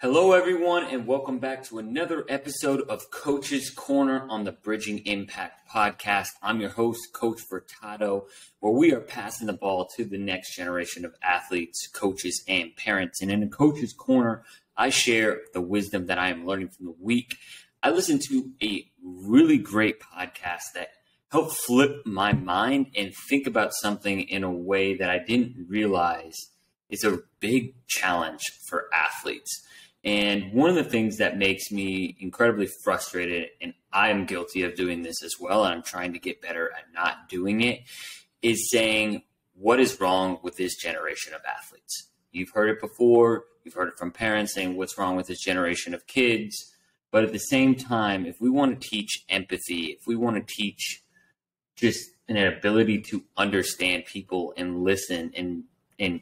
Hello, everyone, and welcome back to another episode of Coach's Corner on the Bridging Impact podcast. I'm your host, Coach Furtado, where we are passing the ball to the next generation of athletes, coaches, and parents. And in Coach's Corner, I share the wisdom that I am learning from the week. I listened to a really great podcast that helped flip my mind and think about something in a way that I didn't realize is a big challenge for athletes. And one of the things that makes me incredibly frustrated, and I am guilty of doing this as well, and I'm trying to get better at not doing it, is saying, what is wrong with this generation of athletes? You've heard it before. You've heard it from parents saying, what's wrong with this generation of kids? But at the same time, if we want to teach empathy, if we want to teach just an ability to understand people and listen and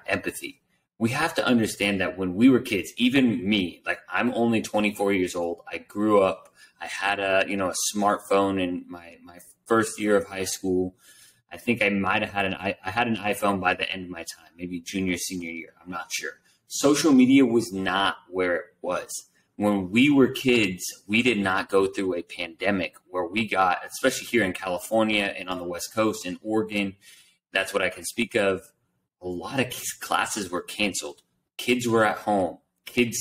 empathy, we have to understand that when we were kids, even me, like I'm only 24 years old. I grew up, I had a smartphone in my first year of high school. I think I might have had I had an iPhone by the end of my time, maybe junior, senior year. I'm not sure. Social media was not where it was. When we were kids, we did not go through a pandemic where we got, especially here in California and on the West Coast in Oregon, that's what I can speak of. A lot of classes were canceled. Kids were at home. Kids'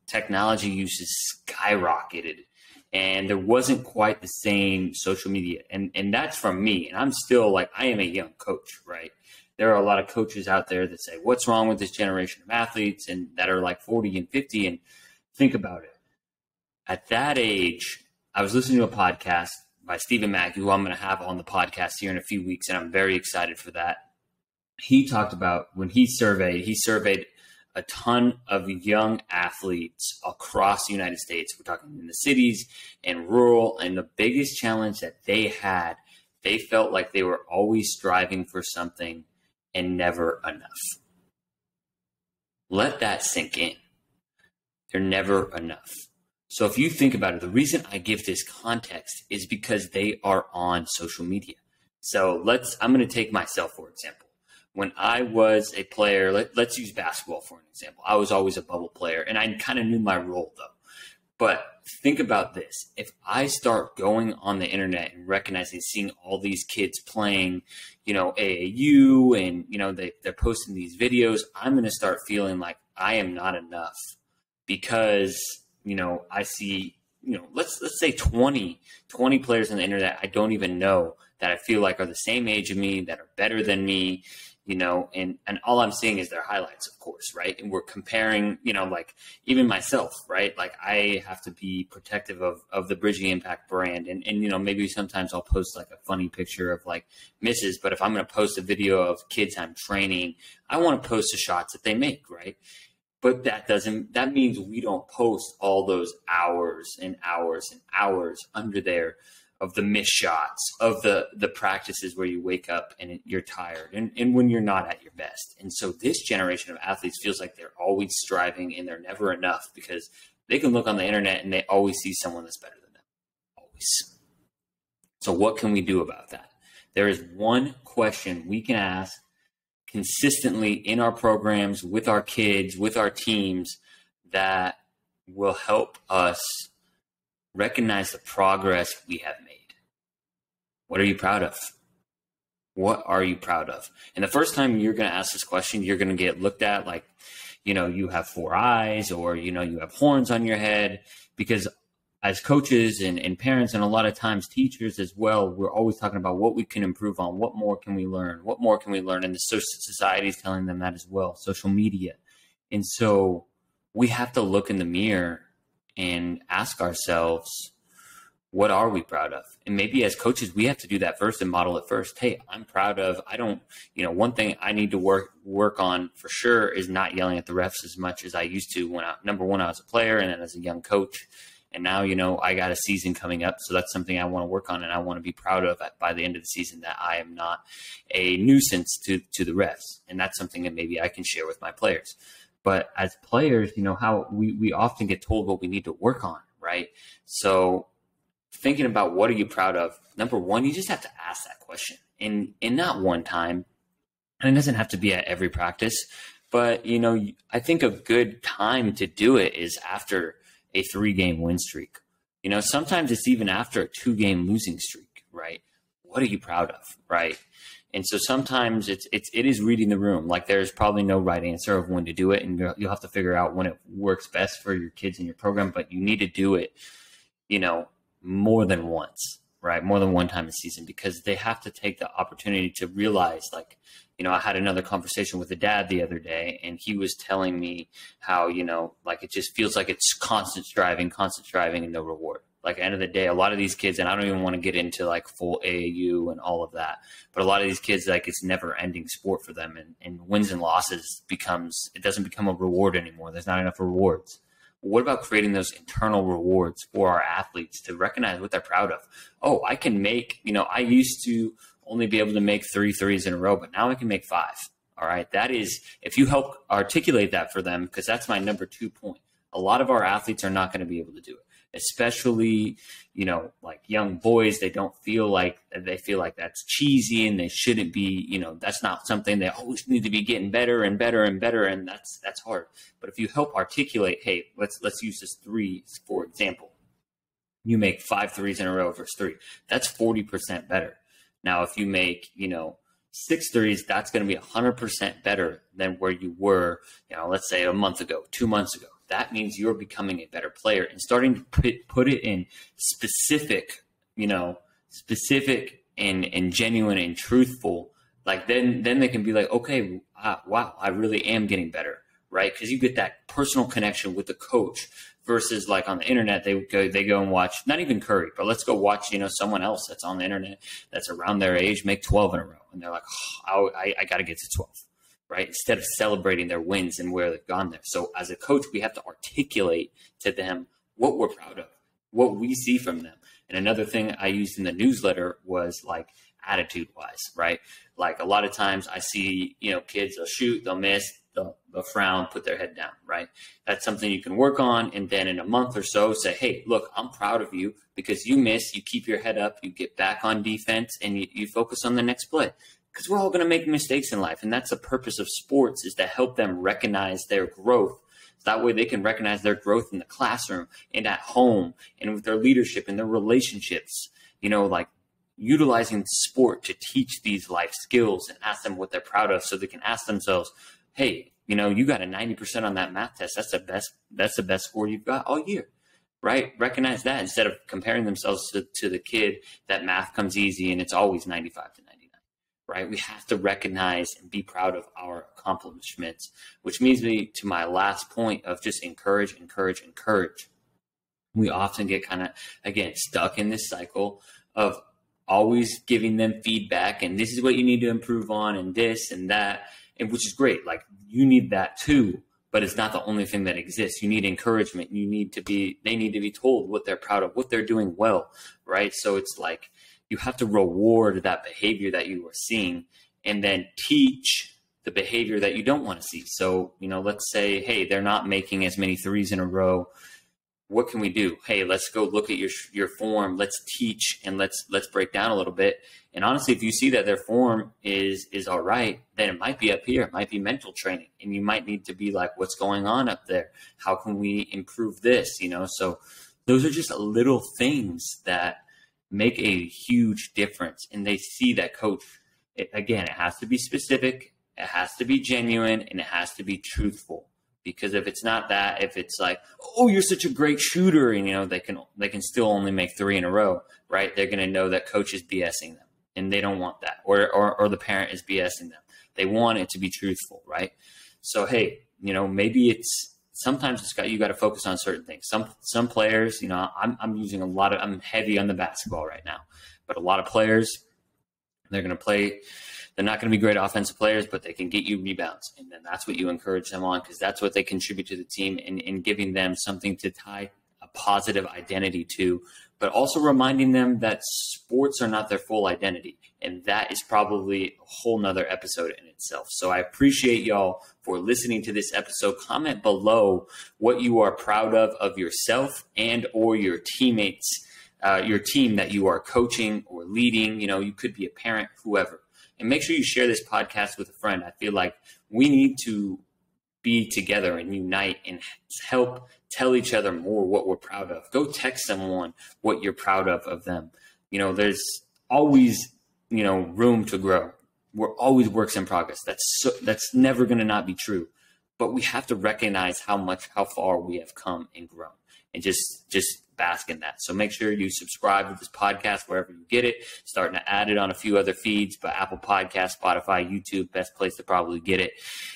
technology uses skyrocketed. And there wasn't quite the same social media. And that's from me. And I'm still I am a young coach, right? There are a lot of coaches out there that say, what's wrong with this generation of athletes? And that are like 40 and 50. And think about it. At that age, I was listening to a podcast by Stephen Mackey, who I'm going to have on the podcast here in a few weeks. And I'm very excited for that. He talked about when he surveyed a ton of young athletes across the United States. We're talking in the cities and rural. And the biggest challenge that they had, they felt like they were always striving for something and never enough. Let that sink in. They're never enough. So if you think about it, the reason I give this context is because they are on social media. So I'm going to take myself, for example. When I was a player, let's use basketball for an example. I was always a bubble player, and I kind of knew my role, though. But think about this. If I start going on the internet and recognizing, seeing all these kids playing, AAU, and, they're posting these videos, I'm going to start feeling like I am not enough because, I see, let's say 20 players on the internet I don't even know that I feel like are the same age of me, that are better than me, and all I'm seeing is their highlights, of course, right? And we're comparing, even myself, right? Like I have to be protective of the Bridging Impact brand. And maybe sometimes I'll post like a funny picture of like misses, but if I'm going to post a video of kids I'm training, I want to post the shots that they make, right? But that means we don't post all those hours and hours and hours under there of the missed shots, of the practices where you wake up and you're tired and when you're not at your best. And so this generation of athletes feels like they're always striving and they're never enough because they can look on the internet and they always see someone that's better than them. Always. So what can we do about that? There is one question we can ask consistently in our programs, with our kids, with our teams, that will help us recognize the progress we have made. What are you proud of? What are you proud of? And the first time you're going to ask this question, you're going to get looked at like, you have four eyes or, you have horns on your head, because as coaches and parents, and a lot of times teachers as well, we're always talking about what we can improve on. What more can we learn? What more can we learn? And the society is telling them that as well, social media. And so we have to look in the mirror and ask ourselves, what are we proud of? And maybe as coaches, we have to do that first and model it first. Hey, I'm proud of, one thing I need to work on for sure is not yelling at the refs as much as I used to when I was a player and then as a young coach. And now, I got a season coming up. So that's something I want to work on. And I want to be proud of by the end of the season, that I am not a nuisance to the refs. And that's something that maybe I can share with my players. But as players, how we often get told what we need to work on, right? So thinking about what are you proud of, number one, you just have to ask that question. And not one time, and it doesn't have to be at every practice, But, I think a good time to do it is after a 3-game win streak. Sometimes it's even after a 2-game losing streak, right? What are you proud of, right? And so sometimes it is reading the room. Like, there's probably no right answer of when to do it, and you'll have to figure out when it works best for your kids in your program. But you need to do it, more than once, right? More than one time a season, because they have to take the opportunity to realize, like, I had another conversation with a dad the other day, and he was telling me how, like, it just feels like it's constant striving and no reward. Like, at the end of the day, a lot of these kids, and I don't even want to get into like full AAU and all of that, but a lot of these kids, like, it's never ending sport for them, and wins and losses it doesn't become a reward anymore. There's not enough rewards. What about creating those internal rewards for our athletes to recognize what they're proud of? Oh, I can make, I used to only be able to make 3 threes in a row, but now I can make 5. All right. That is, if you help articulate that for them, because that's my number 2 point. A lot of our athletes are not going to be able to do it, especially, like young boys. They feel like that's cheesy, and they shouldn't be, that's not something they always need to be getting better and better and better. And that's hard. But if you help articulate, hey, let's use this 3, for example, you make 5 threes in a row versus 3, that's 40% better. Now, if you make, 6 threes, that's going to be 100% better than where you were, let's say a month ago, 2 months ago. That means you're becoming a better player and starting to put it in specific and genuine and truthful. Like, then they can be like, okay, wow, I really am getting better, right? Because you get that personal connection with the coach. Versus, like, on the internet, they go and watch, not even Curry, but let's go watch, someone else that's on the internet that's around their age make 12 in a row. And they're like, oh, I got to get to 12, right? Instead of celebrating their wins and where they've gone there. So as a coach, we have to articulate to them what we're proud of, what we see from them. And another thing I used in the newsletter was, like, attitude wise, right? Like, a lot of times I see, kids, they'll shoot, they'll miss, they'll frown, put their head down, right? That's something you can work on. And then in a month or so, say, hey, look, I'm proud of you because you miss, you keep your head up, you get back on defense, and you focus on the next play. Because we're all going to make mistakes in life. And that's the purpose of sports, is to help them recognize their growth. That way they can recognize their growth in the classroom and at home and with their leadership and their relationships, like utilizing sport to teach these life skills and ask them what they're proud of, so they can ask themselves, hey, you got a 90% on that math test. That's the best score you've got all year, right? Recognize that instead of comparing themselves to the kid that math comes easy and it's always 95 to 99, right? We have to recognize and be proud of our accomplishments, which leads me to my last point of just encourage. We often get kind of, again, stuck in this cycle of always giving them feedback, and this is what you need to improve on, and this and that. And which is great. Like, you need that too, but it's not the only thing that exists. You need encouragement. They need to be told what they're proud of, what they're doing well, right? So it's like, you have to reward that behavior that you are seeing, and then teach the behavior that you don't want to see. So, let's say, hey, they're not making as many 3s in a row. What can we do? Hey, let's go look at your form. Let's teach, and let's break down a little bit. And honestly, if you see that their form is all right, then it might be up here. It might be mental training, and you might need to be like, what's going on up there? How can we improve this? So those are just little things that make a huge difference. And they see that coach, it has to be specific, it has to be genuine, and it has to be truthful. Because if it's not that, if it's like, oh, you're such a great shooter, and they can still only make 3 in a row, right? They're going to know that coach is BSing them, and they don't want that, or the parent is BSing them. They want it to be truthful, right? So hey, maybe sometimes you got to focus on certain things. Some players, I'm heavy on the basketball right now, but a lot of players, they're going to play. They're not going to be great offensive players, but they can get you rebounds. And then that's what you encourage them on, because that's what they contribute to the team, and giving them something to tie a positive identity to, but also reminding them that sports are not their full identity. And that is probably a whole nother episode in itself. So I appreciate y'all for listening to this episode. Comment below what you are proud of yourself and or your teammates, your team that you are coaching or leading. You could be a parent, whoever. And make sure you share this podcast with a friend. I feel like we need to be together and unite and help tell each other more what we're proud of. Go text someone what you're proud of them. There's always, room to grow. We're always works in progress. That's never going to not be true. But we have to recognize how far we have come and grown, and just bask in that. So make sure you subscribe to this podcast wherever you get it. Starting to add it on a few other feeds, but Apple Podcasts, Spotify, YouTube, best place to probably get it.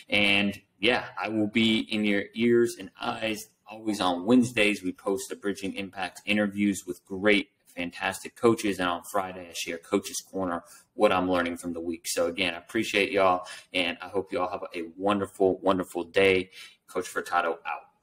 And yeah, I will be in your ears and eyes always on Wednesdays. We post the Bridging Impact interviews with great, fantastic coaches. And on Friday, I share Coach's Corner, what I'm learning from the week. So again, I appreciate y'all, and I hope y'all have a wonderful, wonderful day. Coach Furtado out.